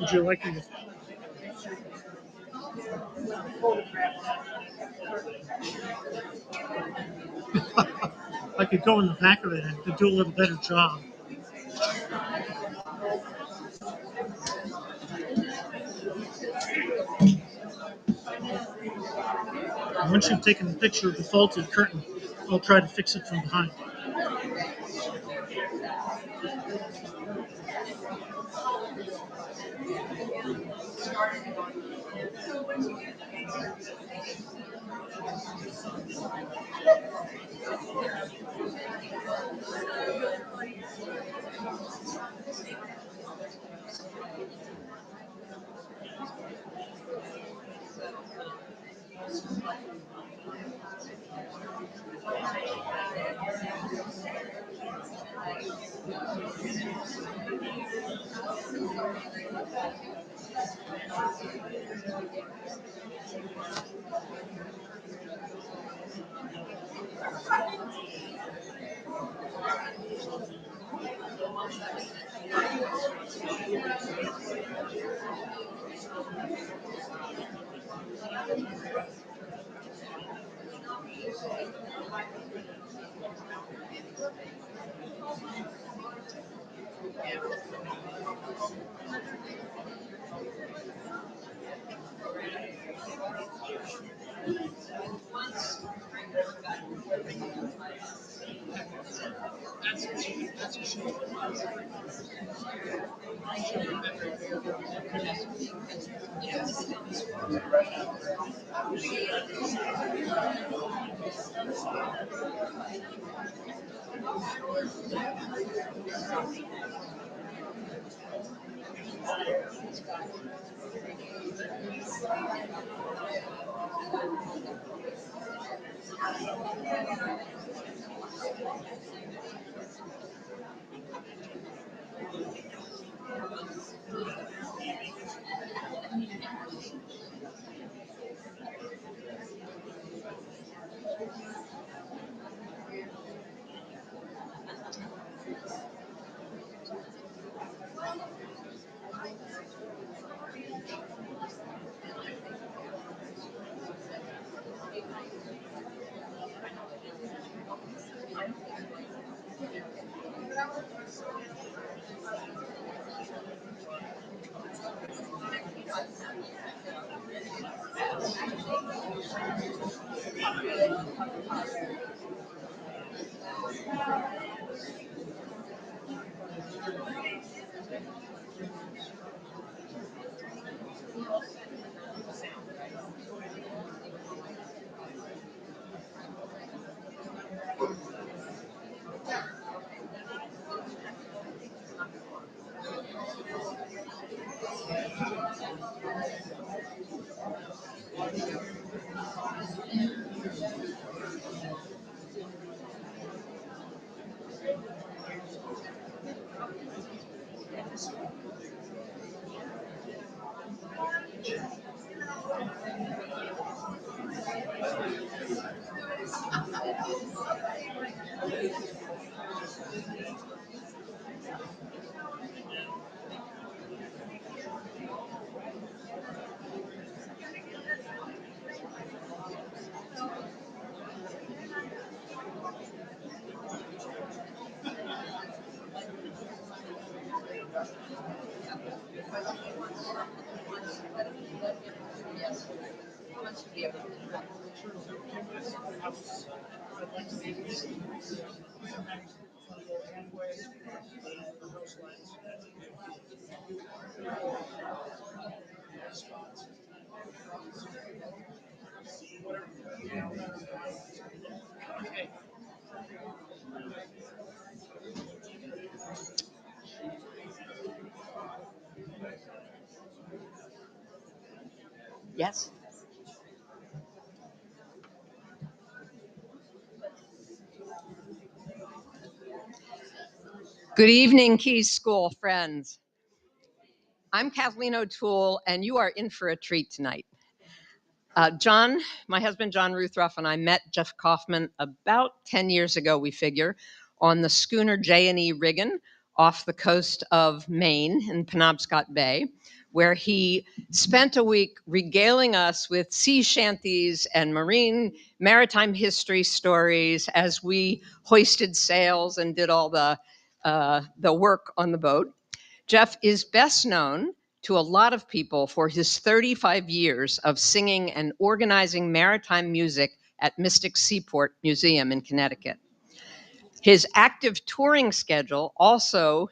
Would you like me to? I could go in the back of it and could do a little better job. Once you've taken the picture of the faulty curtain, I'll try to fix it from behind. Yes. Good evening, Keese School friends. I'm Kathleen O'Toole, and you are in for a treat tonight. John, my husband, John Ruthroff, and I met Jeff Kaufman about 10 years ago, we figure, on the schooner J&E Riggin off the coast of Maine in Penobscot Bay, where he spent a week regaling us with sea shanties and maritime history stories as we hoisted sails and did all the work on the boat. Jeff is best known to a lot of people for his 35 years of singing and organizing maritime music at Mystic Seaport Museum in Connecticut. His active touring schedule also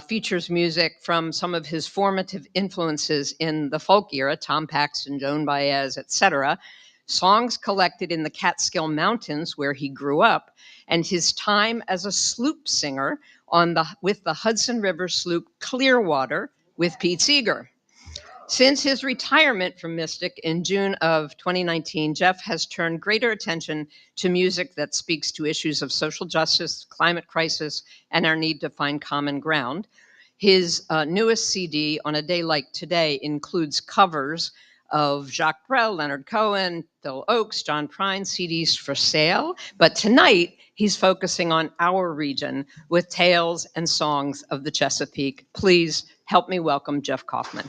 features music from some of his formative influences in the folk era, Tom Paxton, Joan Baez, etc., songs collected in the Catskill Mountains where he grew up, and his time as a sloop singer with the Hudson River sloop Clearwater with Pete Seeger. Since his retirement from Mystic in June of 2019, Jeff has turned greater attention to music that speaks to issues of social justice, climate crisis, and our need to find common ground. His newest CD, On a Day Like Today, includes covers of Jacques Brel, Leonard Cohen, Phil Oakes, John Prine, CDs for sale. But tonight, he's focusing on our region with tales and songs of the Chesapeake. Please help me welcome Jeff Kaufman.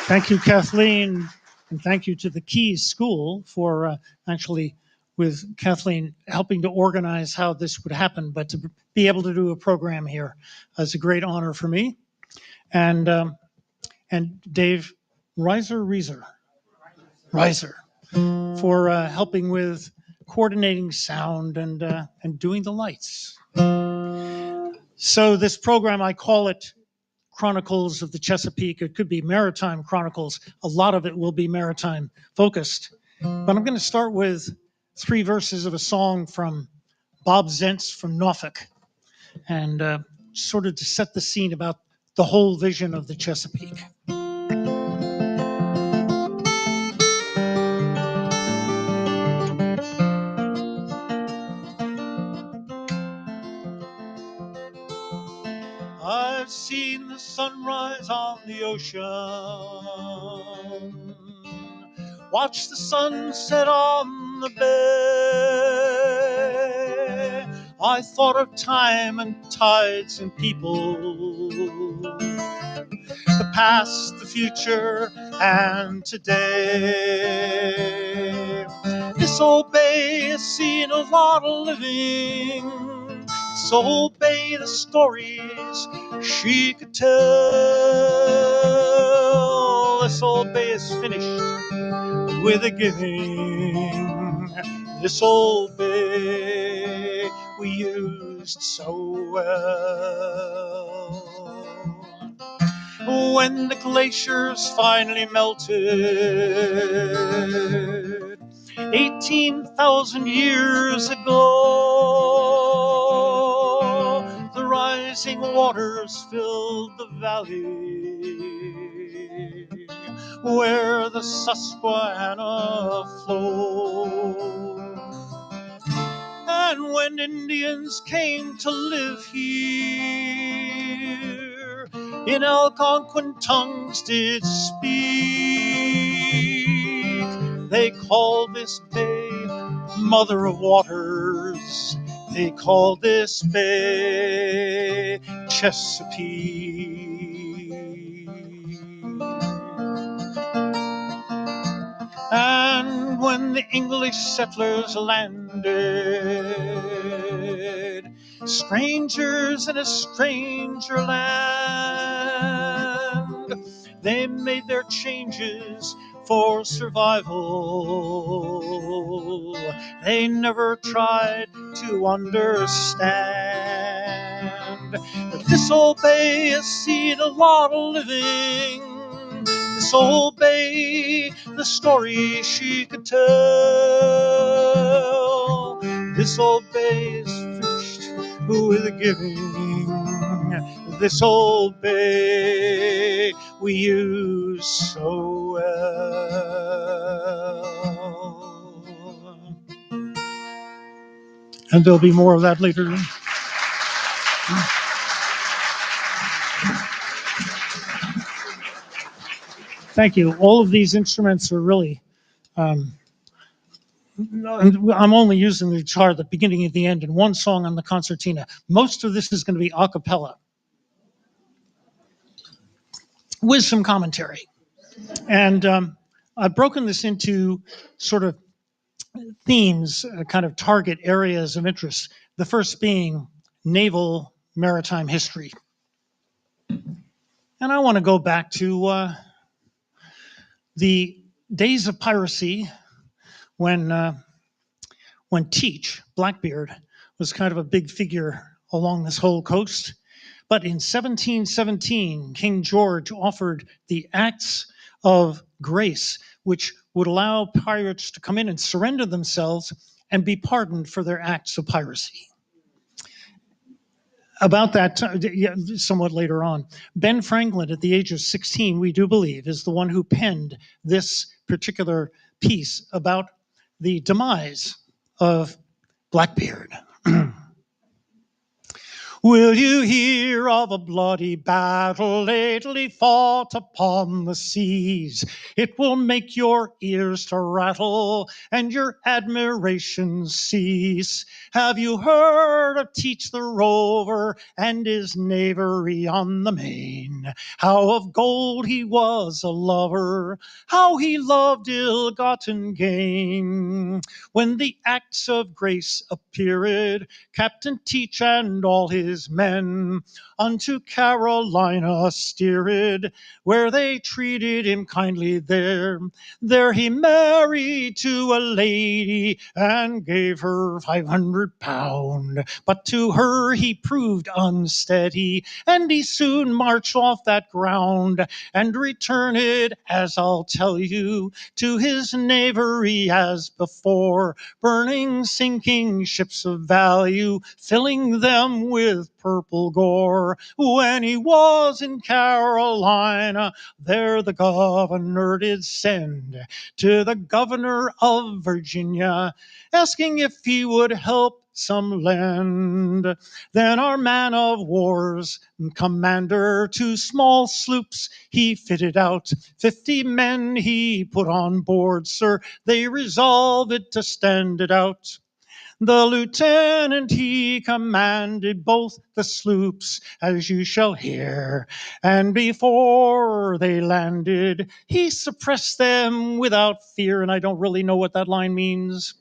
Thank you, Kathleen, and thank you to the Keese School for actually, with Kathleen, helping to organize how this would happen. But to be able to do a program here is a great honor for me. And Dave Reiser for helping with coordinating sound and doing the lights. So this program, I call it Chronicles of the Chesapeake. It could be Maritime Chronicles. A lot of it will be maritime focused. But I'm going to start with 3 verses of a song from Bob Zentz from Norfolk, and sort of to set the scene about the whole vision of the Chesapeake. I've seen the sunrise on the ocean, watched the sunset on the bay. I thought of time and tides and people, the past, the future, and today. This old bay has seen a lot of living. This old bay, the stories she could tell. This old bay is finished with a giving. This old bay we used so well. When the glaciers finally melted 18,000 years ago, the rising waters filled the valley where the Susquehanna flows. And when Indians came to live here, in Algonquin tongues did speak, they called this bay Mother of Waters. They called this bay Chesapeake. And when the English settlers landed, strangers in a stranger land, they made their changes for survival. They never tried to understand that this old bay has seen a lot of living. This old bay, the story she could tell. This old bay is finished with a giving. This old bay we use so well. And there'll be more of that later. Thank you. All of these instruments are really and I'm only using the guitar at the beginning and the end and one song on the concertina. Most of this is going to be a cappella with some commentary. And I've broken this into sort of themes, kind of target areas of interest. The first being naval maritime history. And I want to go back to the days of piracy when Teach, Blackbeard, was kind of a big figure along this whole coast. But in 1717, King George offered the Acts of Grace, which would allow pirates to come in and surrender themselves and be pardoned for their acts of piracy. About that, somewhat later on, Ben Franklin, at the age of 16, we do believe, is the one who penned this particular piece about the demise of Blackbeard. Will you hear of a bloody battle lately fought upon the seas? It will make your ears to rattle and your admiration cease. Have you heard of Teach the Rover and his knavery on the main? How of gold he was a lover, how he loved ill-gotten gain. When the acts of grace appeared, Captain Teach and all his men unto Carolina steered, where they treated him kindly there. There he married to a lady and gave her £500. But to her he proved unsteady, and he soon marched off that ground and returned, as I'll tell you, to his knavery as before, burning, sinking ships of value, filling them with purple gore. When he was in Carolina, there the governor did send to the governor of Virginia, asking if he would help some lend. Then our man of war's commander to small sloops he fitted out. 50 men he put on board, sir. They resolved to stand it out. The lieutenant he commanded both the sloops, as you shall hear, and before they landed, he suppressed them without fear. And I don't really know what that line means.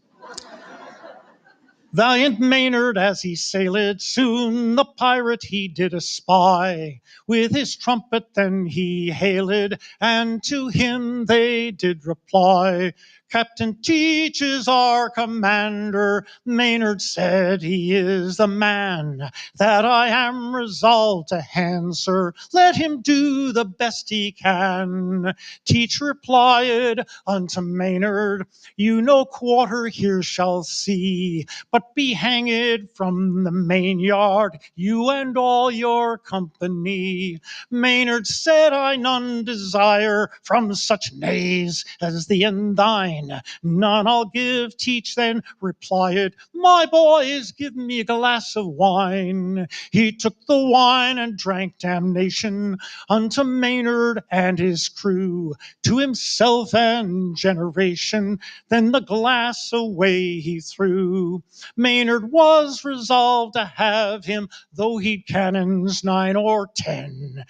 Valiant Maynard as he sailed, soon the pirate he did espy. With his trumpet then he hailed, and to him they did reply. Captain Teach is our commander. Maynard said he is the man that I am resolved to hand, sir. Let him do the best he can. Teach replied unto Maynard, you no quarter here shall see, but be hanged from the main yard, you and all your company. Maynard said, I none desire from such knaves as thee and thine. None I'll give. Teach then replied, my boys, give me a glass of wine. He took the wine and drank damnation unto Maynard and his crew, to himself and generation. Then the glass away he threw. Maynard was resolved to have him, though he'd cannons 9 or 10.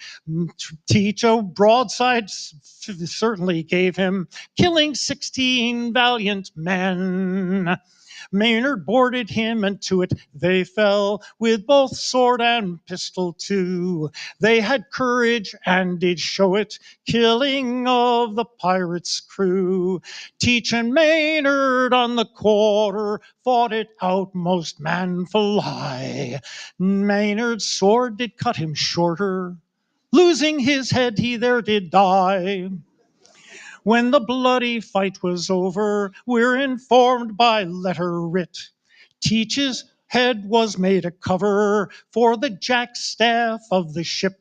Teach a broadside certainly gave him, killing 16 valiant men. Maynard boarded him, and to it they fell, with both sword and pistol too. They had courage and did show it, killing of the pirates' crew. Teach and Maynard on the quarter fought it out most manfully. Maynard's sword did cut him shorter, losing his head he there did die. When the bloody fight was over, we're informed by letter writ, Teach's head was made a cover for the jackstaff of the ship.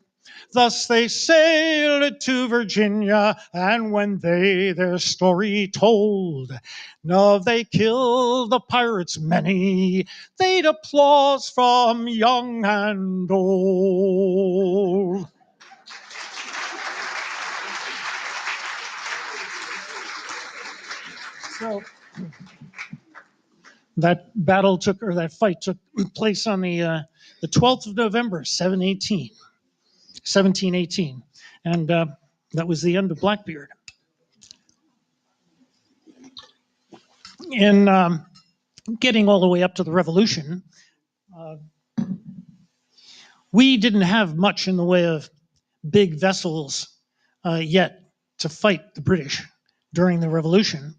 Thus they sailed to Virginia, and when they their story told, of they killed the pirates many, they'd applause from young and old. So That battle took, or that fight took place on the 12th of November, 1718. And that was the end of Blackbeard. In getting all the way up to the Revolution, we didn't have much in the way of big vessels yet to fight the British during the Revolution.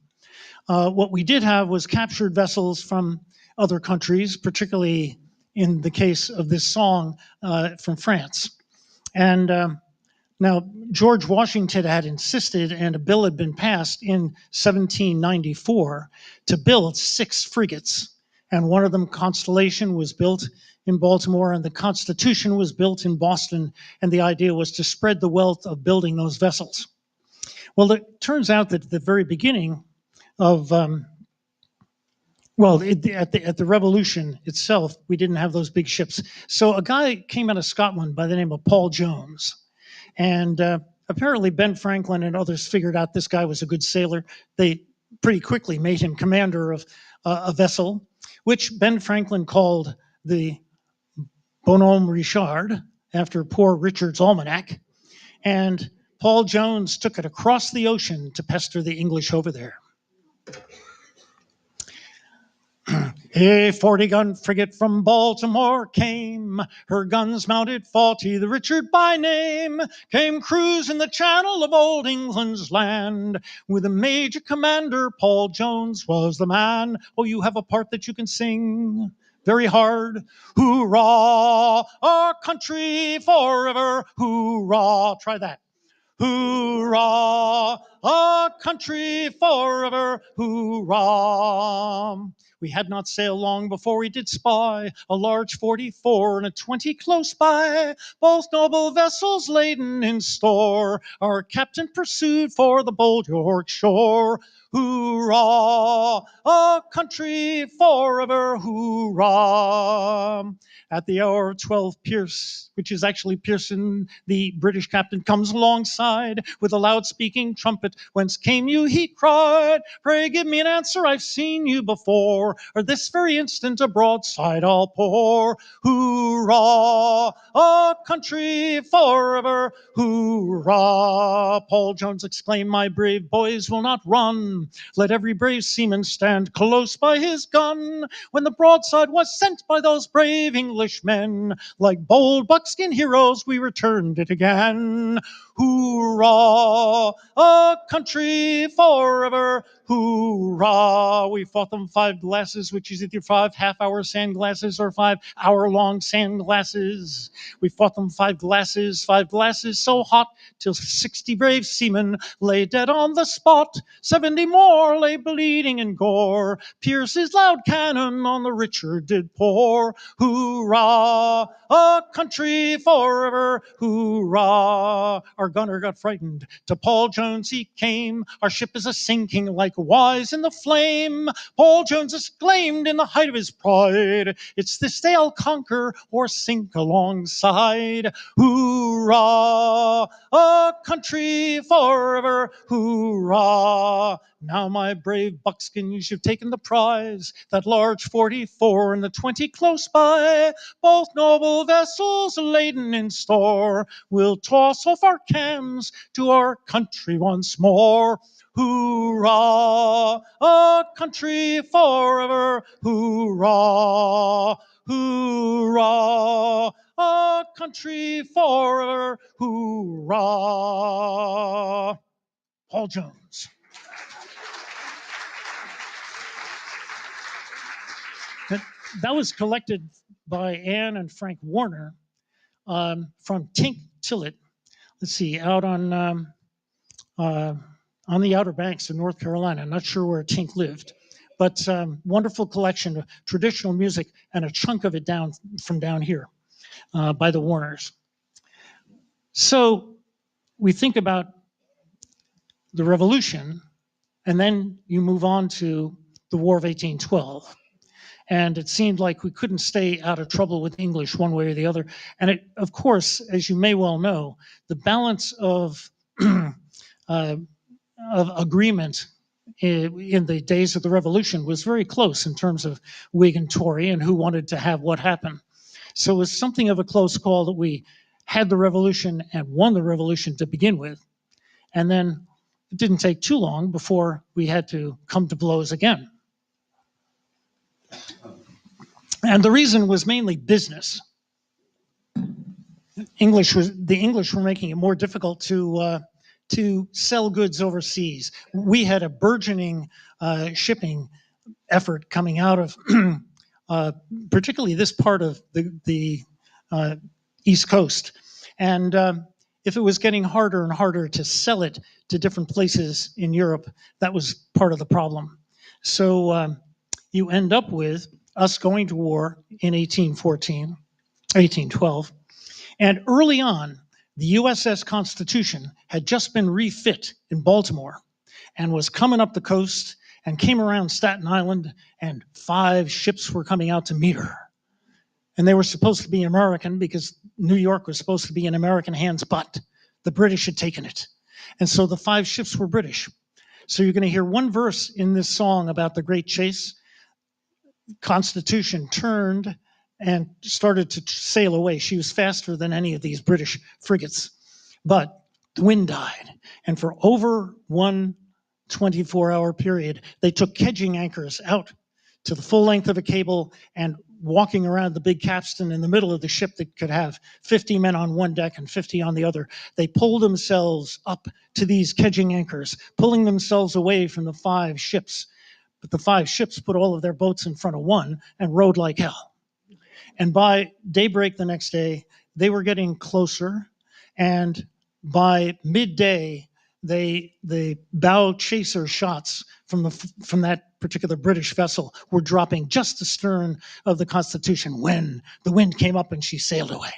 What we did have was captured vessels from other countries, particularly in the case of this song from France. And now, George Washington had insisted, and a bill had been passed in 1794 to build 6 frigates. And one of them, Constellation, was built in Baltimore, and the Constitution was built in Boston. And the idea was to spread the wealth of building those vessels. Well, it turns out that at the very beginning of at the Revolution itself, we didn't have those big ships. So a guy came out of Scotland by the name of Paul Jones, and apparently Ben Franklin and others figured out this guy was a good sailor. They pretty quickly made him commander of a vessel, which Ben Franklin called the Bonhomme Richard, after Poor Richard's almanac. And Paul Jones took it across the ocean to pester the English over there. A 40-gun frigate from Baltimore came, her guns mounted 40, the Richard by name, came cruising the channel of old England's land. With a major commander, Paul Jones was the man. Oh, you have a part that you can sing very hard. Hoorah, our country forever, hoorah. Try that. Hoorah, our country forever, hoorah. We had not sailed long before we did spy a large 44 and a 20 close by, both noble vessels laden in store. Our captain pursued for the bold York shore. Hoorah, our country forever, hoorah. At the hour of 12, Pierce, which is actually Pearson, the British captain, comes alongside with a loud speaking trumpet. Whence came you, he cried. Pray give me an answer, I've seen you before. Or this very instant a broadside I'll pour. Hoorah, our country forever, hoorah. Paul Jones exclaimed, my brave boys will not run. Let every brave seaman stand close by his gun. When the broadside was sent by those brave Englishmen, like bold buckskin heroes, we returned it again. Hoorah, our country forever, hoorah. We fought them 5 glasses, which is either 5 half-hour sand glasses or 5 hour-long sand glasses. We fought them 5 glasses so hot, till 60 brave seamen lay dead on the spot. 70 more lay bleeding in gore. Pierce's loud cannon on the Richard did pour. Hoorah, our country forever, hoorah. Our gunner got frightened. To Paul Jones he came. Our ship is a sinking likewise in the flame. Paul Jones exclaimed in the height of his pride, it's this day I'll conquer or sink alongside. Hoorah, our country forever, hoorah. Now, my brave buckskins, you've taken the prize, that large 44 and the 20 close by, both noble vessels laden in store. We'll toss off our cans to our country once more. Hoorah, our country forever, hoorah, hoorah, our country forever, hoorah. Paul Jones. That was collected by Anne and Frank Warner from Tink Tillett. Let's see, out on the Outer Banks of North Carolina. I'm not sure where Tink lived, but wonderful collection of traditional music, and a chunk of it from down here by the Warners. So we think about the Revolution, and then you move on to the War of 1812. And it seemed like we couldn't stay out of trouble with English one way or the other. And it, of course, as you may well know, the balance of agreement in the days of the Revolution was very close in terms of Whig and Tory and who wanted to have what happen. So it was something of a close call that we had the revolution and won the revolution to begin with. And then it didn't take too long before we had to come to blows again. And the reason was mainly business. The English were making it more difficult to sell goods overseas. We had a burgeoning shipping effort coming out of particularly this part of the East Coast. And if it was getting harder and harder to sell it to different places in Europe, that was part of the problem. So you end up with us going to war in 1814, 1812. And early on, the USS Constitution had just been refit in Baltimore and was coming up the coast and came around Staten Island, and 5 ships were coming out to meet her. And they were supposed to be American because New York was supposed to be in American hands, but the British had taken it. And so the 5 ships were British. So you're going to hear one verse in this song about the Great Chase. Constitution turned and started to sail away. She was faster than any of these British frigates. But the wind died. And for over one 24-hour period, they took kedging anchors out to the full length of a cable and walking around the big capstan in the middle of the ship that could have 50 men on one deck and 50 on the other. They pulled themselves up to these kedging anchors, pulling themselves away from the 5 ships. But the 5 ships put all of their boats in front of one and rowed like hell. And by daybreak the next day, they were getting closer. And by midday, the bow chaser shots from that particular British vessel were dropping just astern of the Constitution when the wind came up and she sailed away.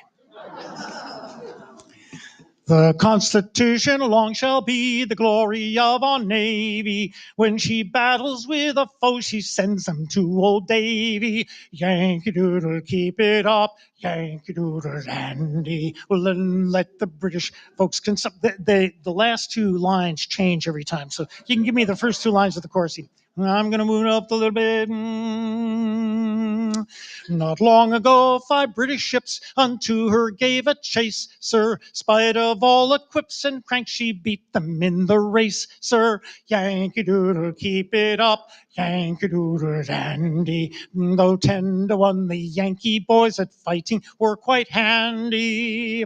The Constitution long shall be the glory of our Navy. When she battles with a foe, she sends them to old Davy. Yankee Doodle, keep it up. Yankee Doodle dandy. Well, then let the British folks consult. The last 2 lines change every time. So you can give me the first 2 lines of the chorus. I'm going to move it up a little bit. Not long ago, 5 British ships unto her gave a chase, sir. Spite of all equips and cranks, she beat them in the race, sir. Yankee Doodle, keep it up. Yankee Doodle dandy. Though 10-1, the Yankee boys at fighting were quite handy.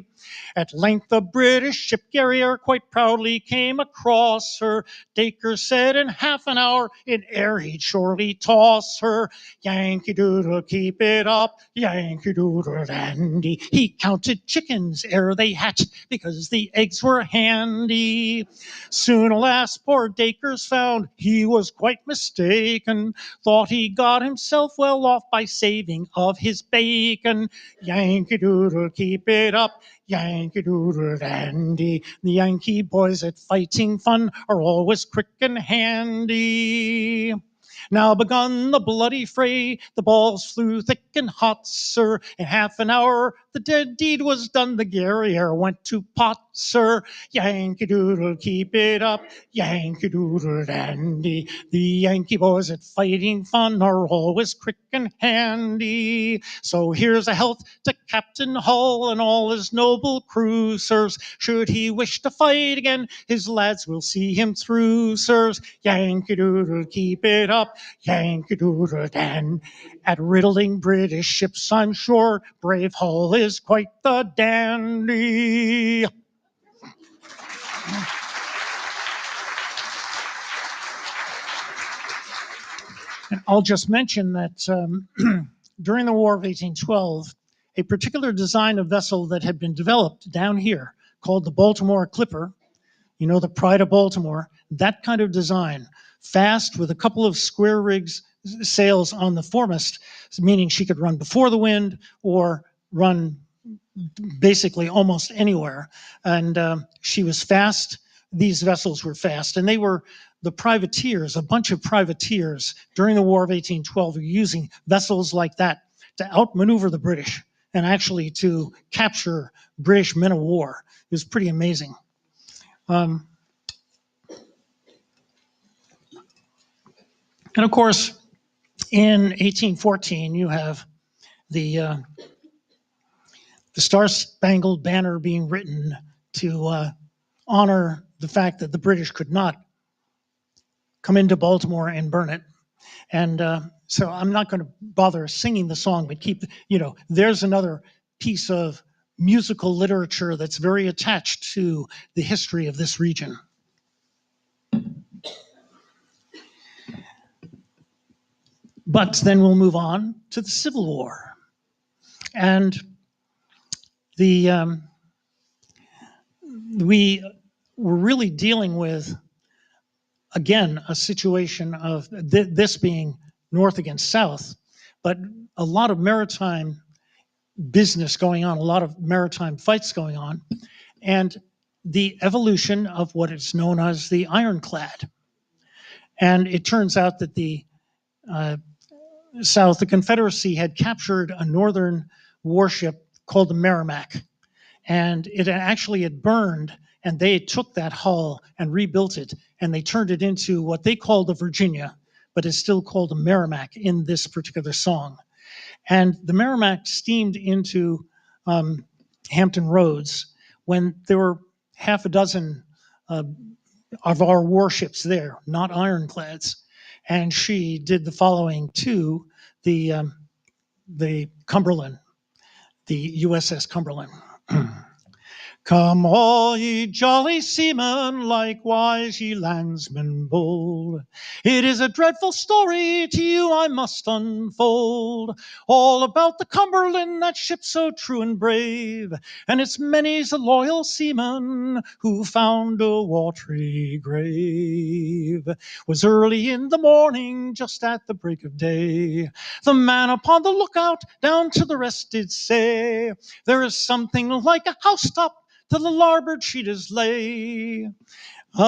At length the British ship carrier quite proudly came across her. Dacre said in half an hour in air he'd surely toss her. Yankee Doodle, keep it up. Yankee Doodle dandy. He counted chickens ere they hatched because the eggs were handy. Soon, alas, poor Dacre's found he was quite mistaken. Thought he got himself well off by saving of his bacon. Yankee Doodle, keep it up. Yankee Doodle dandy. The Yankee boys at fighting fun are always quick and handy. Now begun the bloody fray, the balls flew thick and hot, sir. In half an hour the dead deed was done, the Guerriere went to pot, sir. Yankee Doodle, keep it up. Yankee Doodle dandy. The Yankee boys at fighting fun are always quick and handy. So here's a health to Captain Hull and all his noble crew, sirs. Should he wish to fight again, his lads will see him through, sirs. Yankee Doodle, keep it up. Yankee Doodle dan. At riddling British ships, I'm sure brave Hull is quite the dandy. And I'll just mention that during the War of 1812, a particular design of vessel that had been developed down here called the Baltimore Clipper, you know, the pride of Baltimore, that kind of design, fast with a couple of square rigs sails on the foremast, meaning she could run before the wind or run basically almost anywhere. And she was fast. These vessels were fast. And they were the privateers, a bunch of privateers during the War of 1812 were using vessels like that to outmaneuver the British and actually to capture British men of war. It was pretty amazing. And of course, in 1814, you have the Star-Spangled Banner being written to honor the fact that the British could not come into Baltimore and burn it. And so I'm not going to bother singing the song, but there's another piece of musical literature that's very attached to the history of this region. But then we'll move on to the Civil War. And we were really dealing with, again, a situation of this being north against south, but a lot of maritime business going on, a lot of maritime fights going on, and the evolution of what is known as the ironclad. And it turns out that the South, the Confederacy had captured a northern warship called the Merrimac, and it actually had burned, and they took that hull and rebuilt it, and they turned it into what they called the Virginia, but it's still called the Merrimac in this particular song. And the Merrimac steamed into Hampton Roads when there were half a dozen of our warships there, not ironclads. And she did the following to the Cumberland, the USS Cumberland. Come all ye jolly seamen, likewise ye landsmen bold. It is a dreadful story to you I must unfold, all about the Cumberland, that ship so true and brave, and it's many's a loyal seaman who found a watery grave. Was early in the morning, just at the break of day, the man upon the lookout down to the rest did say, there is something like a housetop to the larboard sheet is lay. Oh,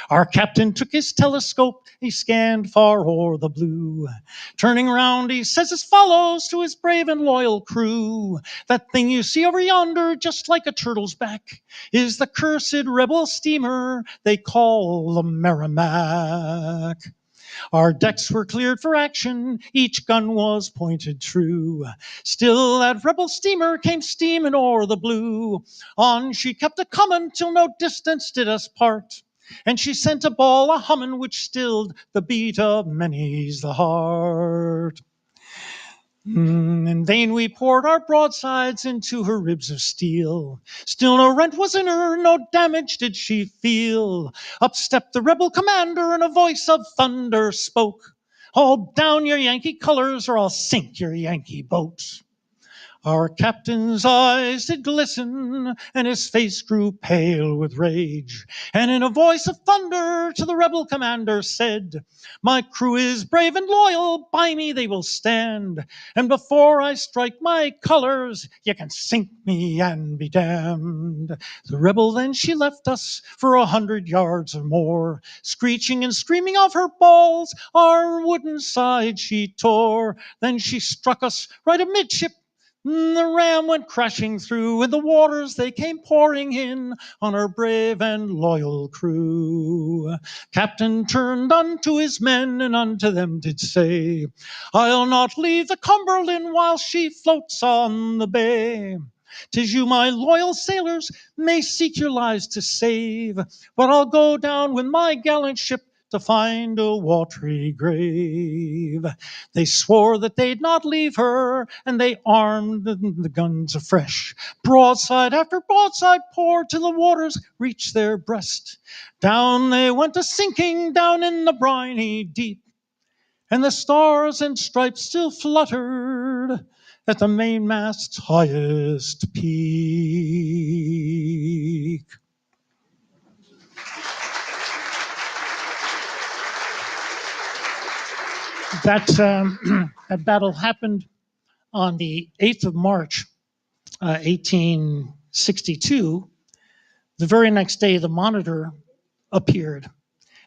our captain took his telescope, he scanned far o'er the blue. Turning round, he says as follows to his brave and loyal crew. That thing you see over yonder, just like a turtle's back, is the cursed rebel steamer they call the Merrimac. Our decks were cleared for action, each gun was pointed true. Still that rebel steamer came steaming o'er the blue. On she kept a-comin' till no distance did us part. And she sent a ball a-hummin' which stilled the beat of many's the heart. In vain we poured our broadsides into her ribs of steel. Still no rent was in her, no damage did she feel. Up stepped the rebel commander and a voice of thunder spoke. Haul down your Yankee colors or I'll sink your Yankee boat. Our captain's eyes did glisten, and his face grew pale with rage. And in a voice of thunder to the rebel commander said, my crew is brave and loyal, by me they will stand. And before I strike my colors, you can sink me and be damned. The rebel then she left us for 100 yards or more, screeching and screaming of her balls, our wooden side she tore. Then she struck us right amidship. The ram went crashing through, and the waters they came pouring in on our brave and loyal crew. Captain turned unto his men, and unto them did say, I'll not leave the Cumberland while she floats on the bay. 'Tis you, my loyal sailors, may seek your lives to save, but I'll go down with my gallant ship to find a watery grave. They swore that they'd not leave her, and they armed the guns afresh. Broadside after broadside poured till the waters reached their breast. Down they went a-sinking down in the briny deep, and the stars and stripes still fluttered at the mainmast's highest peak. That battle happened on the 8th of March, 1862. The very next day, the Monitor appeared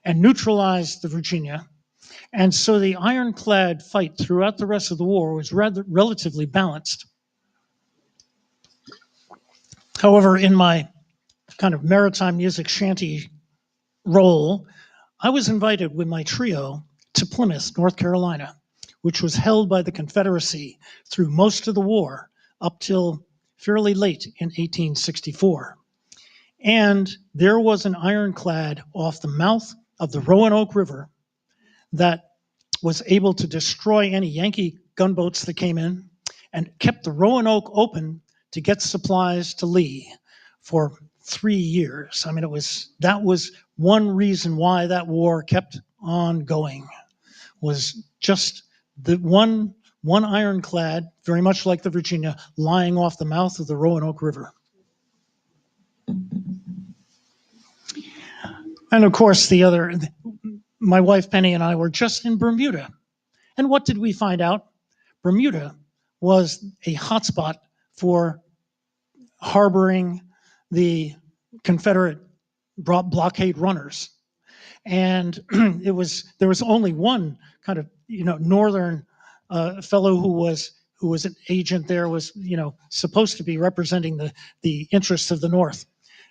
and neutralized the Virginia. And so the ironclad fight throughout the rest of the war was relatively balanced. However, in my kind of maritime music shanty role, I was invited with my trio to Plymouth, North Carolina, which was held by the Confederacy through most of the war up till fairly late in 1864. And there was an ironclad off the mouth of the Roanoke River that was able to destroy any Yankee gunboats that came in and kept the Roanoke open to get supplies to Lee for 3 years. I mean, that was one reason why that war kept on going, was just the one ironclad, very much like the Virginia, lying off the mouth of the Roanoke River. And of course, my wife Penny and I were just in Bermuda. And what did we find out? Bermuda was a hotspot for harboring the Confederate blockade runners. And there was only one kind of northern fellow who was an agent there, was supposed to be representing the interests of the North.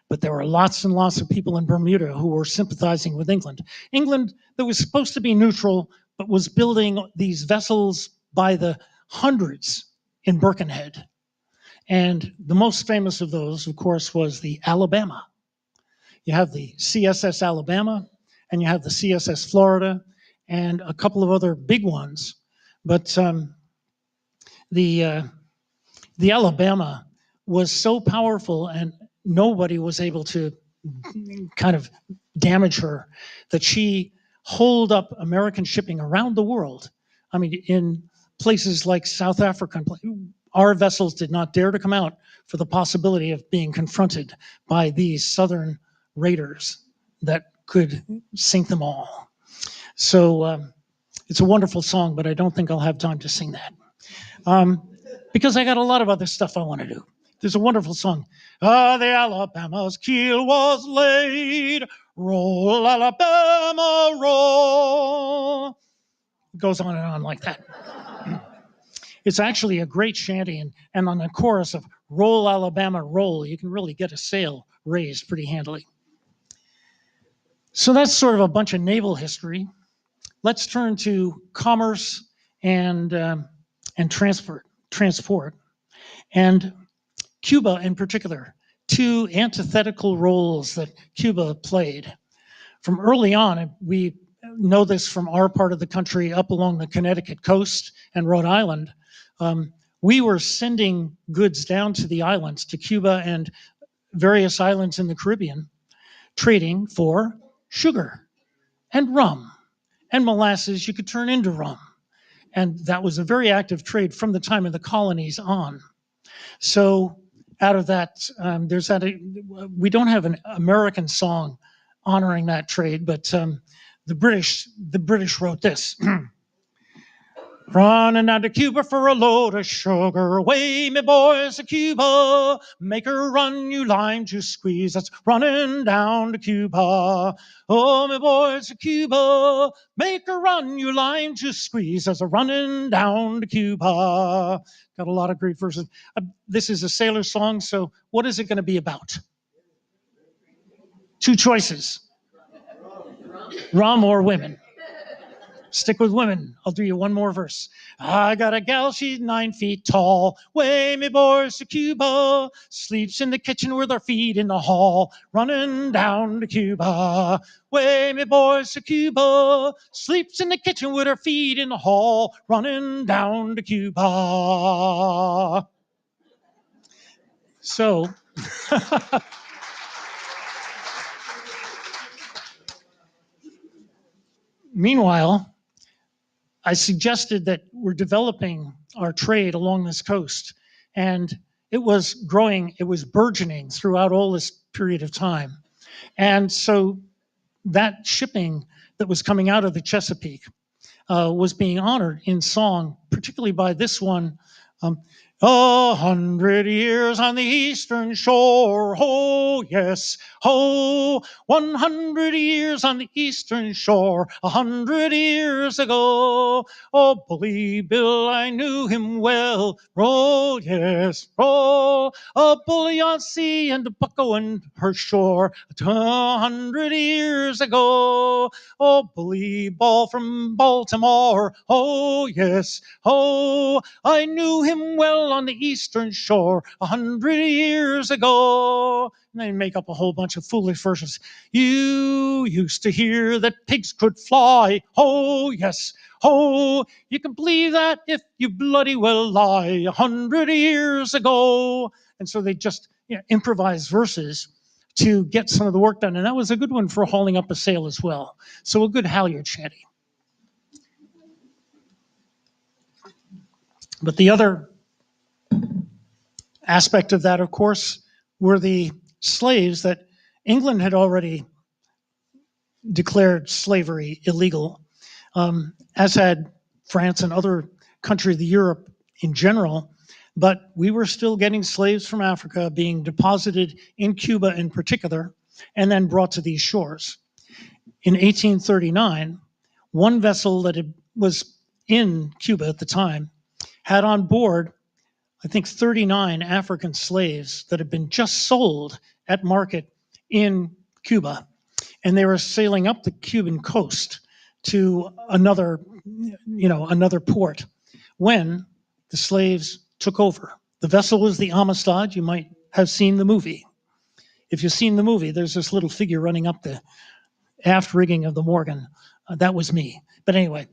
But there were lots and lots of people in Bermuda who were sympathizing with England. England, that was supposed to be neutral, but was building these vessels by the hundreds in Birkenhead. And the most famous of those, of course, was the Alabama. You have the CSS Alabama, and you have the CSS Florida, and a couple of other big ones. But the Alabama was so powerful, and nobody was able to kind of damage her, that she holed up American shipping around the world. I mean, in places like South Africa, our vessels did not dare to come out for the possibility of being confronted by these southern raiders that could sink them all. So it's a wonderful song, but I don't think I'll have time to sing that. Because I got a lot of other stuff I want to do. There's a wonderful song. Ah, the Alabama's keel was laid. Roll, Alabama, roll. It goes on and on like that. It's actually a great shanty, and on the chorus of Roll, Alabama, roll, you can really get a sail raised pretty handily. So that's sort of a bunch of naval history. Let's turn to commerce and transport. And Cuba in particular, two antithetical roles that Cuba played. From early on, we know this from our part of the country up along the Connecticut coast and Rhode Island, we were sending goods down to the islands, to Cuba and various islands in the Caribbean, trading for sugar and rum and molasses you could turn into rum. And that was a very active trade from the time of the colonies on. So out of that, we don't have an American song honoring that trade, but the British wrote this. Running down to Cuba for a load of sugar. Away, me boys, to Cuba. Make her run, you lime juice squeeze. That's running down to Cuba. Oh, me boys, to Cuba. Make her run, you lime juice squeeze. That's a running down to Cuba. Got a lot of great verses. This is a sailor song, so what is it going to be about? Two choices. Rum or women. Stick with women. I'll do you one more verse. I got a gal, she's 9 feet tall. Way me boys to Cuba. Sleeps in the kitchen with her feet in the hall. Running down to Cuba. Way me boys to Cuba. Sleeps in the kitchen with her feet in the hall. Running down to Cuba. So, meanwhile, I suggested that we're developing our trade along this coast, and it was growing, it was burgeoning throughout all this period of time. And so that shipping that was coming out of the Chesapeake was being honored in song, particularly by this one, 100 years on the eastern shore, oh yes, oh, 100 years on the eastern shore, 100 years ago, oh, Bully Bill, I knew him well, roll, yes, roll, a bully on sea and a bucko on her shore 200 years ago. Oh, bully ball from Baltimore, oh yes, oh, I knew him well on the eastern shore 100 years ago. And they make up a whole bunch of foolish verses. You used to hear that pigs could fly, oh yes, oh, you can believe that if you bloody well lie 100 years ago. And so they just improvise verses to get some of the work done. And that was a good one for hauling up a sail as well. So a good halyard shanty. But the other aspect of that, of course, were the slaves that England had already declared slavery illegal, as had France and other countries of Europe in general. But we were still getting slaves from Africa being deposited in Cuba in particular, and then brought to these shores. In 1839, one vessel that was in Cuba at the time had on board, I think, 39 African slaves that had been just sold at market in Cuba. And they were sailing up the Cuban coast to another port when the slaves took over. The vessel was the Amistad. You might have seen the movie. If you've seen the movie, there's this little figure running up the aft rigging of the Morgan. That was me. But anyway,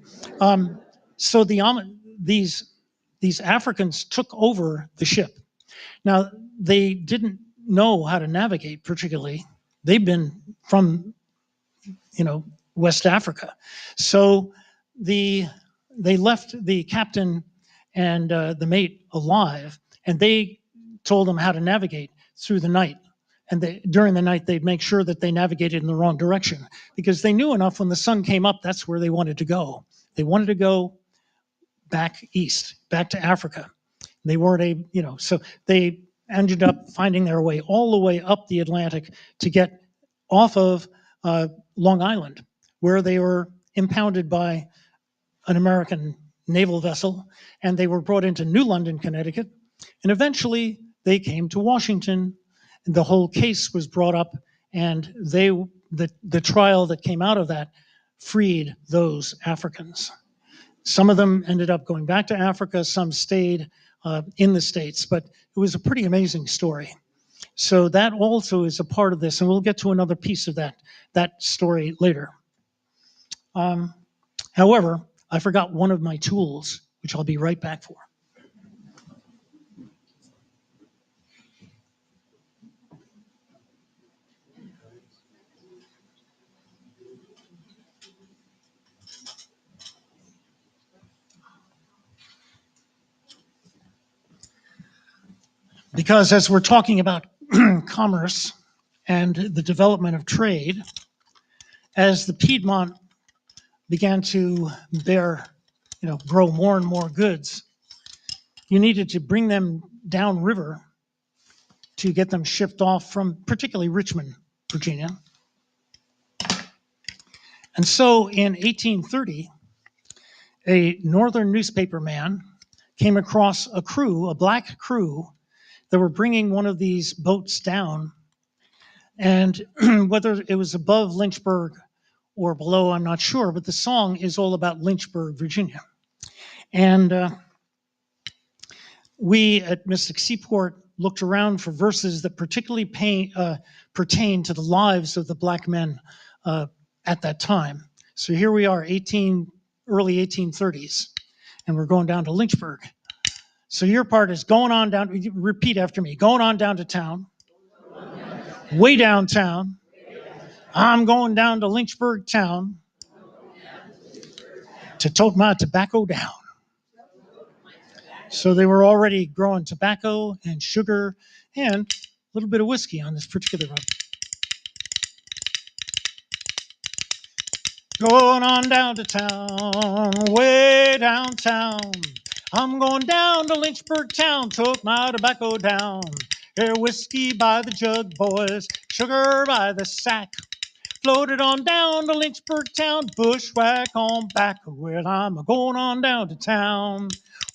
so these Africans took over the ship. Now, they didn't know how to navigate particularly. They've been from, West Africa. So they left the captain and the mate alive, and they told them how to navigate through the night. And during the night, they'd make sure that they navigated in the wrong direction, because they knew enough when the sun came up, that's where they wanted to go. They wanted to go back east, back to Africa. They weren't so they ended up finding their way all the way up the Atlantic to get off of Long Island, where they were impounded by an American naval vessel, and they were brought into New London, Connecticut, and eventually they came to Washington. And the whole case was brought up, and the trial that came out of that freed those Africans. Some of them ended up going back to Africa, some stayed in the States, but it was a pretty amazing story. So that also is a part of this, and we'll get to another piece of that story later. However, I forgot one of my tools, which I'll be right back for. Because as we're talking about commerce and the development of trade, as the Piedmont began to grow more and more goods, you needed to bring them downriver to get them shipped off from particularly Richmond, Virginia. And so in 1830, a northern newspaper man came across a black crew, that were bringing one of these boats down. And whether it was above Lynchburg or below, I'm not sure, but the song is all about Lynchburg, Virginia. And we at Mystic Seaport looked around for verses that particularly pertain to the lives of the black men at that time. So here we are, early 1830s, and we're going down to Lynchburg. So your part is going on down, repeat after me, going on down to town, way downtown. I'm going down to Lynchburg town to tote my tobacco down. So they were already growing tobacco and sugar and a little bit of whiskey on this particular road. Going on down to town, way downtown. I'm going down to Lynchburg town, tote my tobacco down. Here, whiskey by the jug, boys, sugar by the sack. Floated on down to Lynchburg town, bushwhack on back. Well, I'm going on down to town,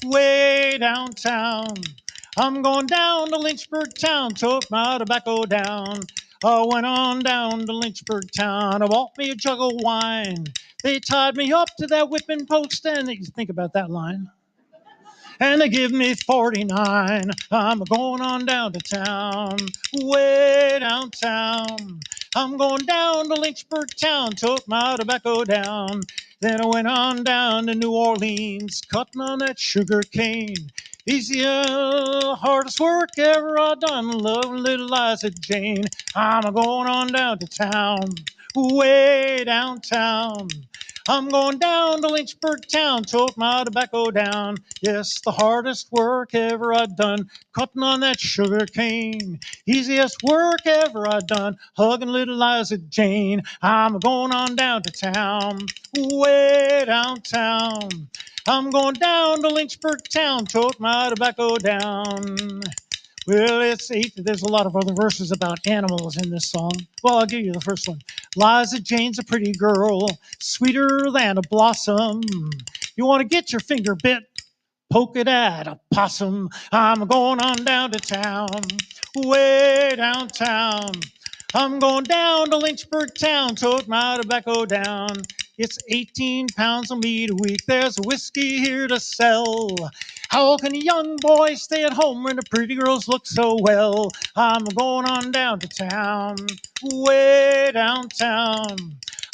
way downtown. I'm going down to Lynchburg town, took my tobacco down. I went on down to Lynchburg town, I bought me a jug of wine. They tied me up to that whipping post, and you think about that line. And they give me 49. I'm going on down to town, way downtown. I'm going down to Lynchburg town, took my tobacco down. Then I went on down to New Orleans, cutting on that sugar cane. Easier, hardest work ever I done, love little Liza Jane. I'm going on down to town, way downtown. I'm going down to Lynchburg town, took my tobacco down. Yes, the hardest work ever I done, cutting on that sugar cane. Easiest work ever I done, hugging little Liza Jane. I'm going on down to town, way downtown. I'm going down to Lynchburg town, took my tobacco down. Well, there's a lot of other verses about animals in this song. Well, I'll give you the first one. Liza Jane's a pretty girl, sweeter than a blossom. You want to get your finger bit? Poke it at a possum. I'm going on down to town, way downtown. I'm going down to Lynchburg town, took my tobacco down. It's 18 pounds of meat a week. There's whiskey here to sell. How can a young boy stay at home when the pretty girls look so well? I'm going on down to town, way downtown.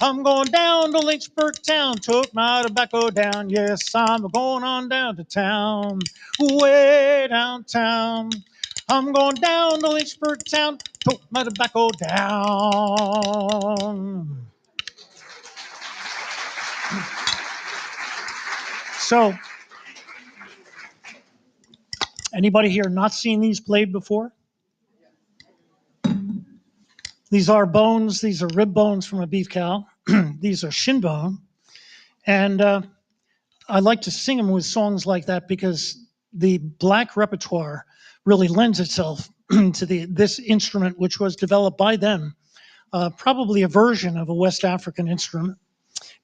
I'm going down to Lynchburg town, took my tobacco down. Yes, I'm going on down to town, way downtown. I'm going down to Lynchburg town, took my tobacco down. So, anybody here not seen these played before? These are bones. These are rib bones from a beef cow. These are shin bone. And I like to sing them with songs like that because the black repertoire really lends itself to this instrument, which was developed by them, probably a version of a West African instrument,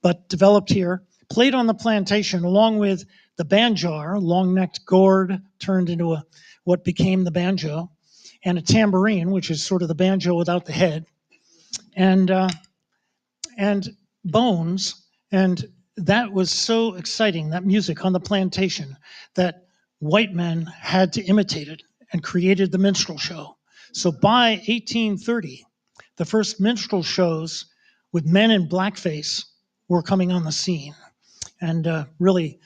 but developed here, played on the plantation along with the banjar, long-necked gourd turned into what became the banjo, and a tambourine, which is sort of the banjo without the head, and bones. And that was so exciting, that music on the plantation, that white men had to imitate it and created the minstrel show. So by 1830, the first minstrel shows with men in blackface were coming on the scene. And really,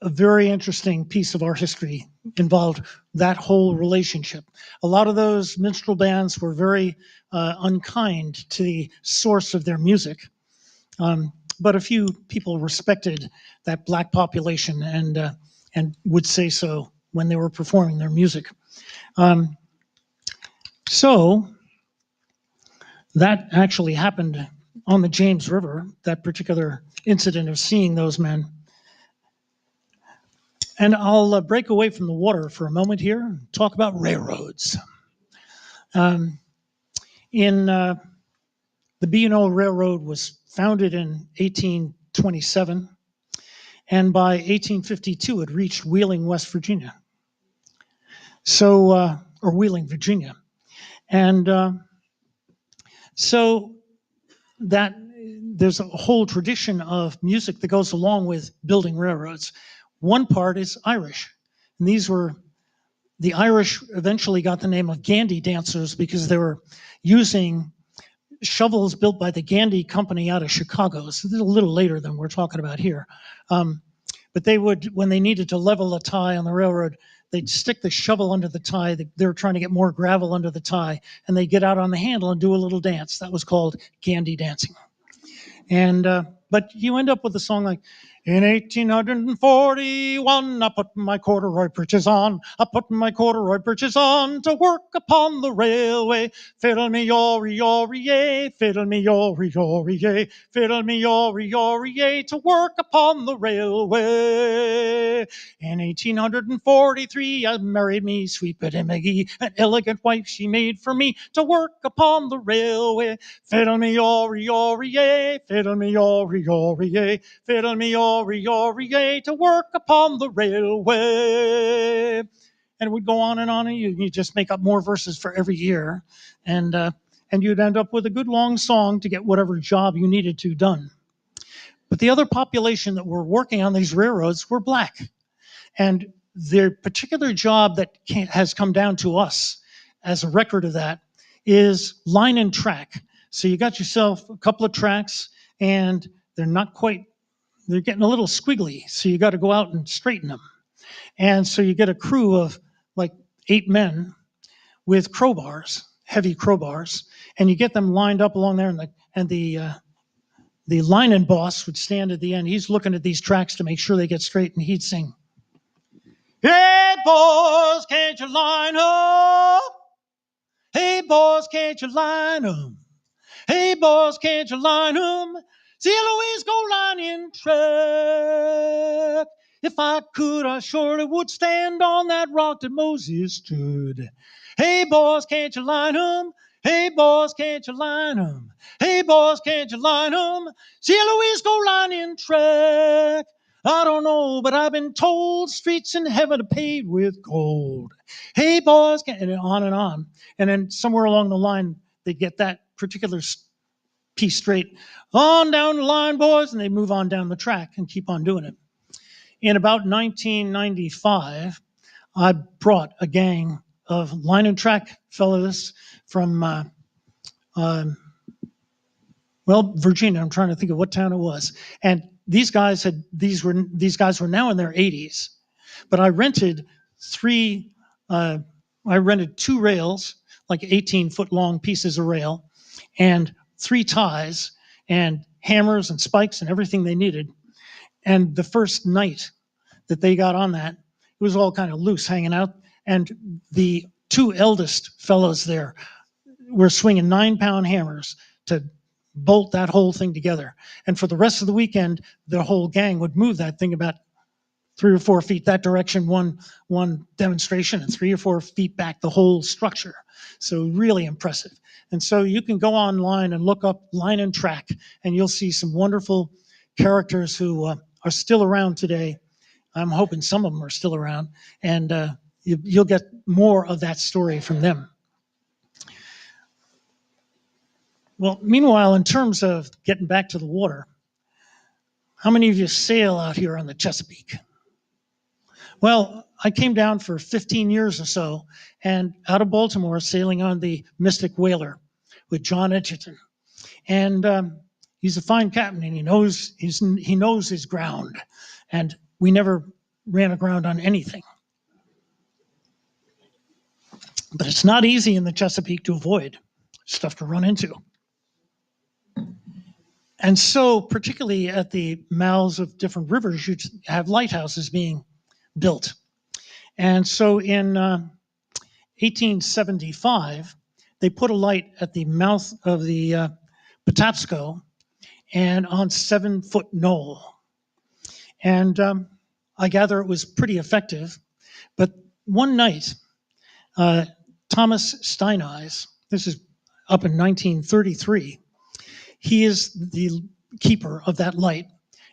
a very interesting piece of our history involved that whole relationship. A lot of those minstrel bands were very unkind to the source of their music. But a few people respected that black population and would say so when they were performing their music. So that actually happened on the James River, that particular incident of seeing those men. And I'll break away from the water for a moment here and talk about railroads. The B&O Railroad was founded in 1827, and by 1852 it reached Wheeling, West Virginia. Or Wheeling, Virginia. And so that there's a whole tradition of music that goes along with building railroads. One part is Irish. And the Irish eventually got the name of Gandy dancers because they were using shovels built by the Gandy Company out of Chicago. So this is a little later than we're talking about here. But they would, when they needed to level a tie on the railroad, they'd stick the shovel under the tie. They were trying to get more gravel under the tie, and they'd get out on the handle and do a little dance. That was called Gandy dancing. But you end up with a song like, in 1841, I put my corduroy breeches on. I put my corduroy breeches on to work upon the railway. Fiddle me yory yory yay, fiddle me yory yory yay, fiddle me yory yory yay to work upon the railway. In 1843, I married me sweet Betty McGee, an elegant wife she made for me to work upon the railway. Fiddle me yory yory yay, fiddle me yory yory yay, fiddle me yory yory yay to work upon the railway. and it would go on, and you just make up more verses for every year, and you'd end up with a good long song to get whatever job you needed to done. But the other population that were working on these railroads were black. And their particular job that has come down to us as a record of that is line and track. So you got yourself a couple of tracks, and they're getting a little squiggly. So you got to go out and straighten them. And so you get a crew of like 8 men with crowbars, heavy crowbars, and you get them lined up along there, and the line boss would stand at the end. He's looking at these tracks to make sure they get straight, and he'd sing, "Hey boys, can't you line up? Hey boys, can't you line 'em? Hey boys, can't you line 'em? See Louise go line in track. If I could, I surely would stand on that rock that Moses stood. Hey boys, can't you line 'em? Hey boys, can't you line 'em? Hey boys, can't you line 'em? See Louise go line in track. I don't know, but I've been told streets in heaven are paved with gold. Hey boys, and on and on. And then somewhere along the line, they get that particular piece straight. On down the line, boys, and they move on down the track and keep on doing it. In about 1995, I brought a gang of line and track fellows from Virginia. I'm trying to think of what town it was. And these guys were now in their 80s. But I rented 2 rails, like 18-foot long pieces of rail, and 3 ties and hammers and spikes and everything they needed. And the first night that they got on that, it was all kind of loose hanging out. And the 2 eldest fellows there were swinging 9-pound hammers to bolt that whole thing together. And for the rest of the weekend, the whole gang would move that thing about 3 or 4 feet that direction, one demonstration, and 3 or 4 feet back, the whole structure. So really impressive. And so you can go online and look up line and track, and you'll see some wonderful characters who are still around today. I'm hoping some of them are still around, and you'll get more of that story from them. Well, meanwhile, in terms of getting back to the water, how many of you sail out here on the Chesapeake? Well, I came down for 15 years or so, and out of Baltimore, sailing on the Mystic Whaler with John Edgerton. And he's a fine captain, and he knows his ground. And we never ran aground on anything. But it's not easy in the Chesapeake to avoid stuff to run into. And so, particularly at the mouths of different rivers, you have lighthouses being built. And so in 1875, they put a light at the mouth of the Patapsco and on 7-foot knoll. And I gather it was pretty effective. But one night, Thomas Steineyes, this is up in 1933, he is the keeper of that light,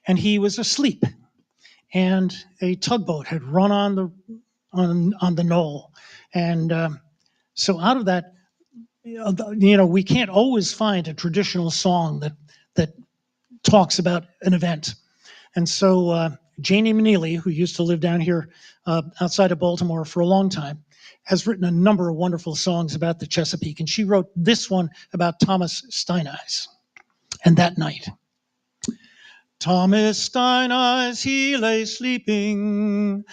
and he was asleep. And a tugboat had run on the knoll. And so out of that, we can't always find a traditional song that talks about an event. And so Janie Maneely, who used to live down here outside of Baltimore for a long time, has written a number of wonderful songs about the Chesapeake. And she wrote this one about Thomas Steineyes and that night. Thomas Steineyes, he lay sleeping,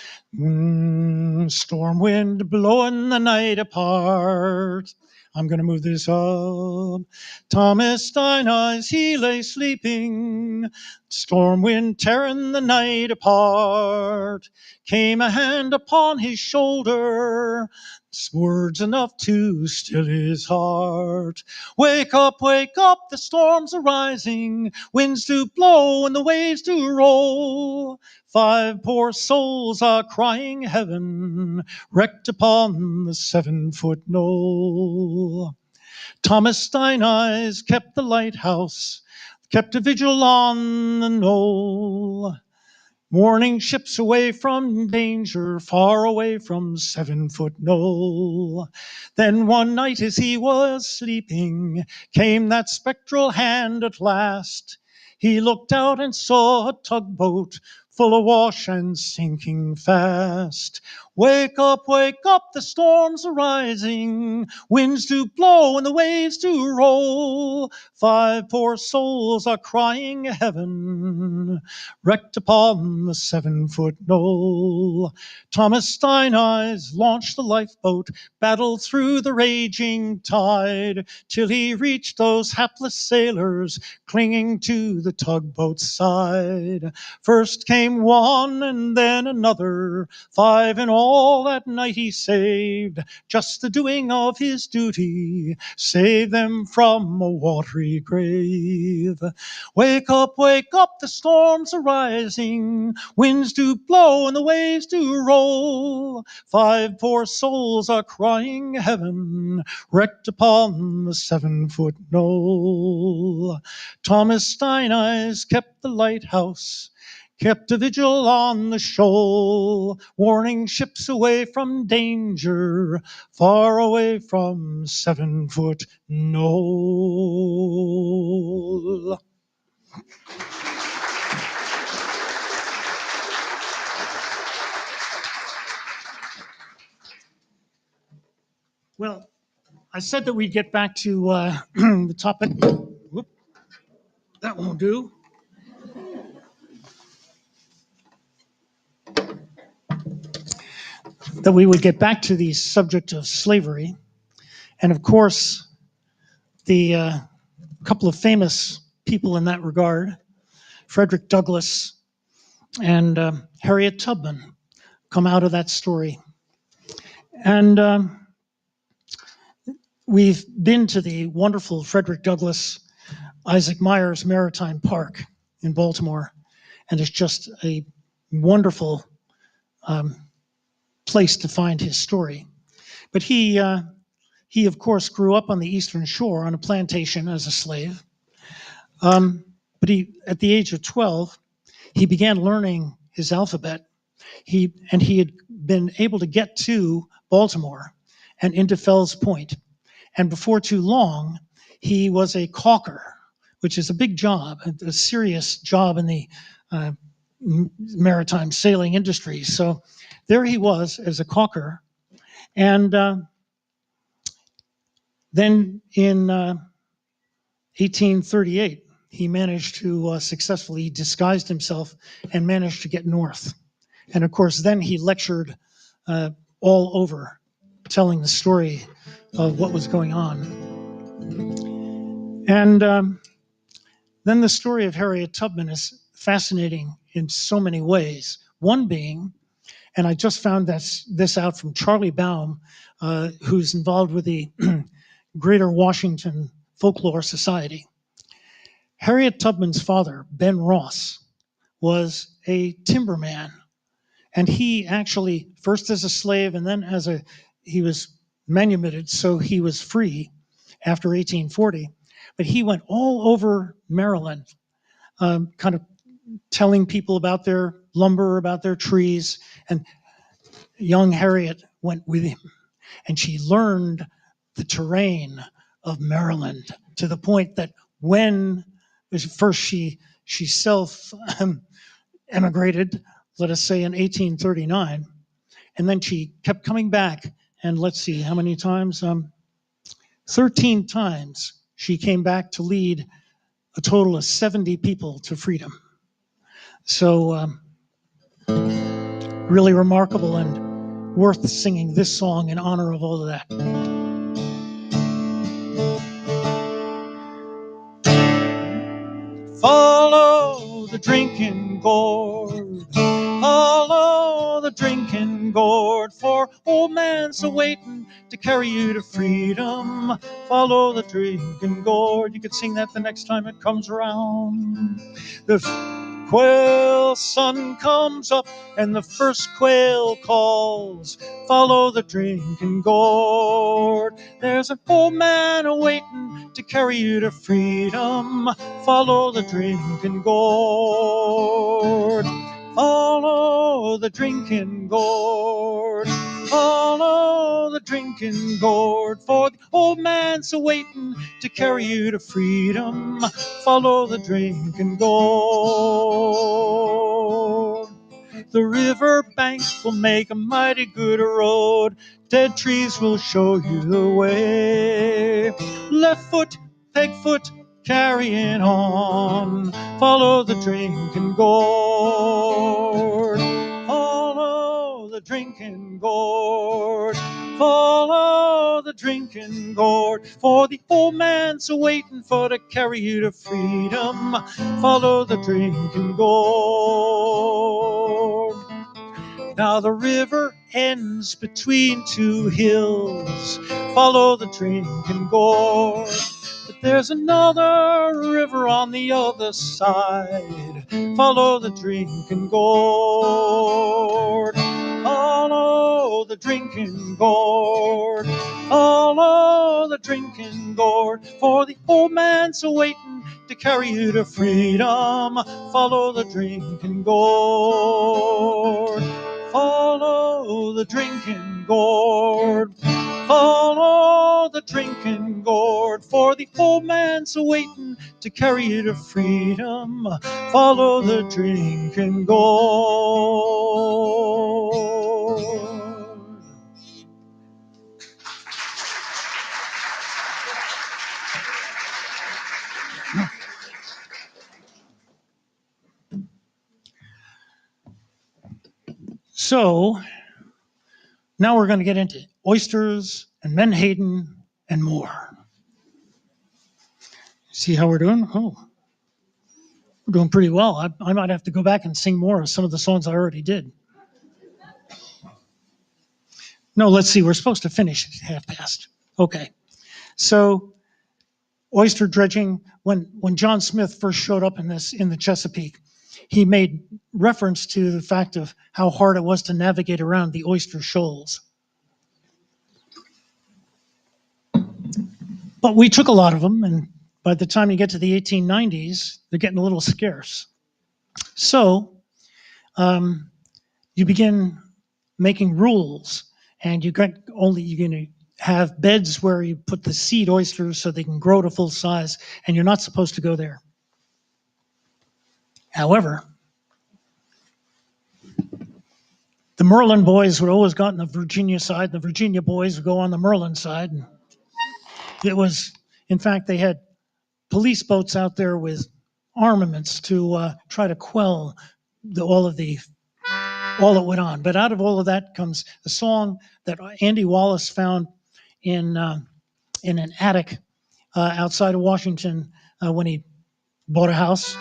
storm wind blowing the night apart. I'm going to move this up. Thomas Steineyes, he lay sleeping, storm wind tearing the night apart. Came a hand upon his shoulder, words enough to still his heart. Wake up, the storms are rising, winds do blow and the waves do roll. 5 poor souls are crying heaven, wrecked upon the 7-foot knoll. Thomas Steineyes kept the lighthouse, kept a vigil on the knoll. Warning ships away from danger, far away from 7-foot Knoll. Then one night as he was sleeping, came that spectral hand at last. He looked out and saw a tugboat full awash and sinking fast. Wake up, the storms are rising, winds do blow and the waves do roll. 5 poor souls are crying heaven, wrecked upon the 7-foot Knoll. Thomas Steineyes launched the lifeboat, battled through the raging tide, till he reached those hapless sailors clinging to the tugboat's side. First came one and then another, 5 in all that night he saved, just the doing of his duty, save them from a watery grave. Wake up, the storms are rising, winds do blow and the waves do roll. 5 poor souls are crying heaven, wrecked upon the 7-foot Knoll. Thomas Steineyes kept the lighthouse, kept a vigil on the shoal, warning ships away from danger, far away from 7-foot Knoll. Well, I said that we'd get back to the topic. Whoop, that won't do. That we would get back to the subject of slavery. And of course, the couple of famous people in that regard, Frederick Douglass and Harriet Tubman, come out of that story. And we've been to the wonderful Frederick Douglass Isaac Myers Maritime Park in Baltimore, and it's just a wonderful place to find his story. But he of course grew up on the Eastern Shore on a plantation as a slave. But at the age of 12, he began learning his alphabet. He had been able to get to Baltimore and into Fells Point. And before too long, he was a caulker, which is a big job, a serious job in the maritime sailing industry. So there he was as a caulker. And then in 1838, he managed to successfully disguised himself and managed to get north. And of course, then he lectured all over, telling the story of what was going on. And then the story of Harriet Tubman is fascinating in so many ways. One being, and I just found this out from Charlie Baum, who's involved with the Greater Washington Folklore Society. Harriet Tubman's father, Ben Ross, was a timberman. And he actually, first as a slave and then he was manumitted, so he was free after 1840. But he went all over Maryland, kind of telling people about their lumber, about their trees. And young Harriet went with him. And she learned the terrain of Maryland to the point that when first she self-emigrated, let us say in 1839, and then she kept coming back, and let's see how many times, 13 times she came back to lead a total of 70 people to freedom. So really remarkable and worth singing this song in honor of all of that. Follow the drinking gourd, follow the drinking gourd, for old man's a-waiting to carry you to freedom. Follow the drinking gourd. You could sing that the next time it comes around. The quail sun comes up and the first quail calls, follow the drinking gourd. There's an old man a-waiting to carry you to freedom. Follow the drinking gourd. Follow the drinking gourd. Follow the drinking gourd, for the old man's a-waiting to carry you to freedom. Follow the drinking gourd. The river bank will make a mighty good road. Dead trees will show you the way. Left foot, peg foot, carrying on. Follow the drinking gourd. Follow the drinking gourd. Follow the drinking gourd, for the old man's a-waiting for to carry you to freedom. Follow the drinking gourd. Now the river ends between two hills. Follow the drinking gourd. But there's another river on the other side. Follow the drinking gourd. Follow the drinking gourd. Follow the drinking gourd, for the old man's a-waiting to carry you to freedom. Follow the drinking gourd. Follow the drinking gourd. Follow the drinking gourd, for the old man's a-waiting to carry you to freedom. Follow the drinking gourd. So now we're going to get into oysters and menhaden and more. See how we're doing? Oh, we're doing pretty well. I might have to go back and sing more of some of the songs I already did. No, let's see. We're supposed to finish at 1:30. Okay. So oyster dredging, when John Smith first showed up in the Chesapeake, he made reference to the fact of how hard it was to navigate around the oyster shoals. But we took a lot of them, and by the time you get to the 1890s, they're getting a little scarce. So you begin making rules, and you're going to have beds where you put the seed oysters so they can grow to full size, and you're not supposed to go there. However, the Merlin boys would always go on the Virginia side, and the Virginia boys would go on the Merlin side. And it was, in fact, they had police boats out there with armaments to try to quell all that went on. But out of all of that comes a song that Andy Wallace found in an attic outside of Washington when he bought a house.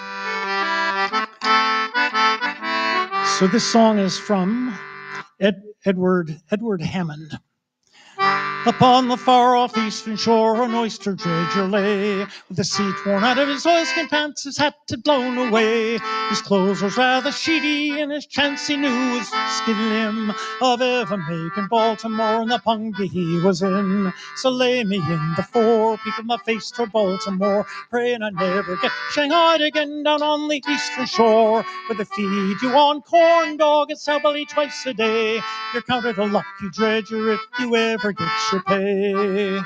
So this song is from Edward Hammond. Upon the far-off eastern shore, an oyster dredger lay, with the seat worn out of his oilskin pants, his hat had blown away. His clothes was rather sheety, and his chance he knew was skin limb of ever making Baltimore, and the pungy he was in. So lay me in the fore, peep of my face toward Baltimore, praying I never get shanghaied again down on the eastern shore, where they feed you on corn dog and sow belly twice a day. You're counted a lucky dredger if you ever get your pay.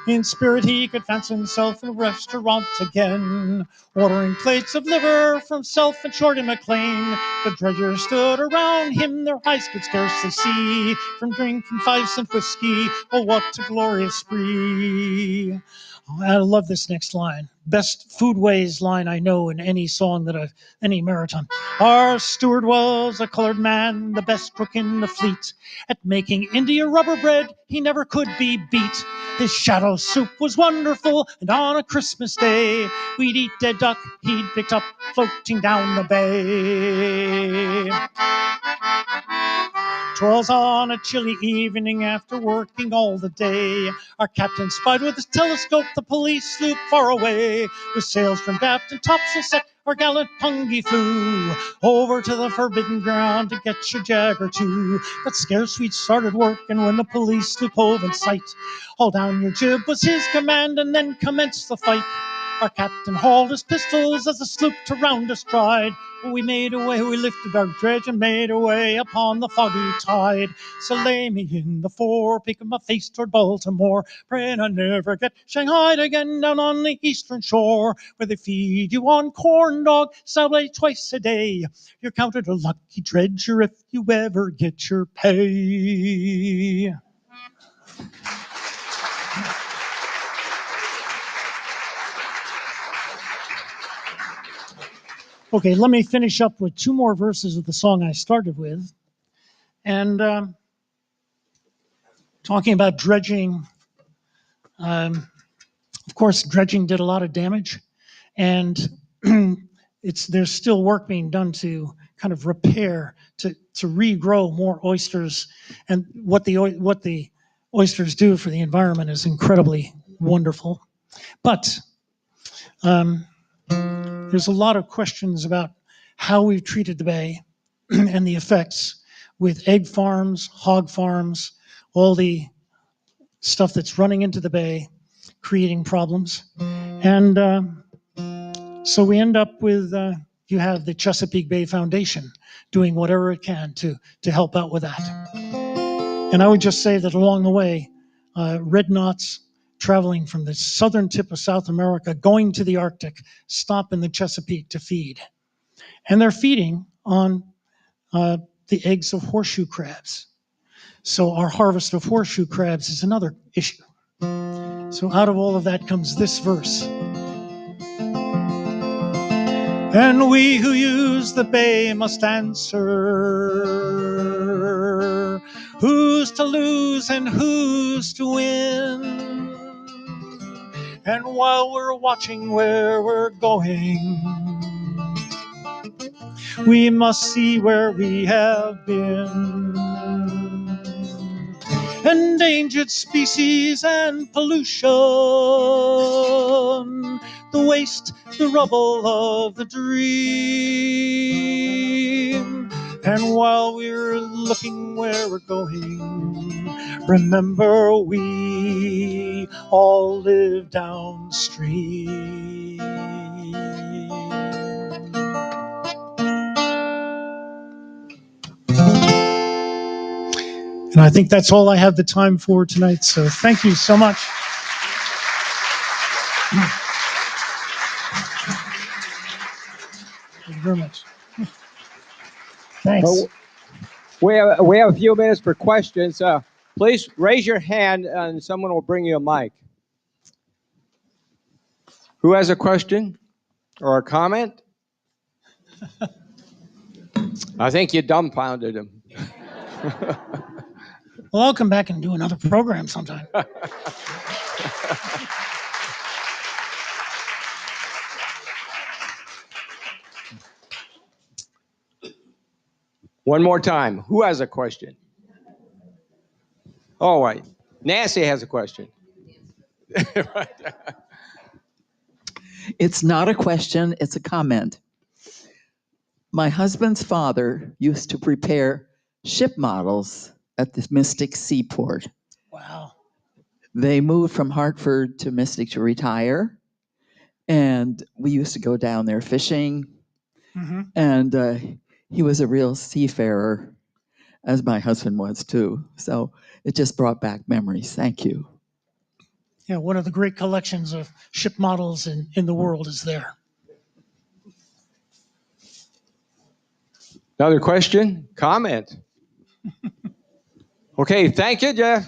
In spirit he could fancy himself in a restaurant again, ordering plates of liver from Self and Shorty McLean. The dredgers stood around him, their eyes could scarcely see, from drinking 5-cent whiskey. Oh, what a glorious spree. Oh, I love this next line. Best foodways line I know in any song any maritime. Our steward was a colored man, the best cook in the fleet. At making India rubber bread, he never could be beat. His shadow soup was wonderful, and on a Christmas day, we'd eat dead duck he'd picked up floating down the bay. 'Twas on a chilly evening after working all the day. Our captain spied with his telescope the police sloop far away. With sails trimmed aft and topsail set, our gallant pungy flew over to the forbidden ground to get your jag or two. But scarce we'd started working when the police sloop hove in sight. Haul down your jib was his command, and then commenced the fight. Our captain hauled his pistols as the sloop to round us tried. We made away, we lifted our dredge and made away upon the foggy tide. So lay me in the fore, peeking my face toward Baltimore, praying I never get shanghaied again down on the eastern shore, where they feed you on corn dog, Subway twice a day. You're counted a lucky dredger if you ever get your pay. Okay, let me finish up with two more verses of the song I started with. And talking about dredging, of course, dredging did a lot of damage. And there's still work being done to kind of repair, to regrow more oysters. And what the oysters do for the environment is incredibly wonderful. But there's a lot of questions about how we've treated the bay and the effects with egg farms, hog farms, all the stuff that's running into the bay, creating problems. And so we end up with, you have the Chesapeake Bay Foundation doing whatever it can to help out with that. And I would just say that along the way, red knots traveling from the southern tip of South America, going to the Arctic, stop in the Chesapeake to feed. And they're feeding on the eggs of horseshoe crabs. So our harvest of horseshoe crabs is another issue. So out of all of that comes this verse. And we who use the bay must answer, who's to lose and who's to win. And while we're watching where we're going, we must see where we have been. Endangered species and pollution, the waste, the rubble of the dream. And while we're looking where we're going, remember we all live downstream. And I think that's all I have the time for tonight. So thank you so much. Thank you very much. Thanks. Well, we have a few minutes for questions. Please raise your hand and someone will bring you a mic. Who has a question or a comment? I think you dumbfounded him. Well, I'll come back and do another program sometime. One more time. Who has a question? All right. Nancy has a question. It's not a question, it's a comment. My husband's father used to prepare ship models at the Mystic Seaport. Wow. They moved from Hartford to Mystic to retire, and we used to go down there fishing. Mm-hmm. And he was a real seafarer, as my husband was too. So it just brought back memories. Thank you. Yeah, one of the great collections of ship models in the world is there. Another question? Comment? Okay, thank you, Jeff.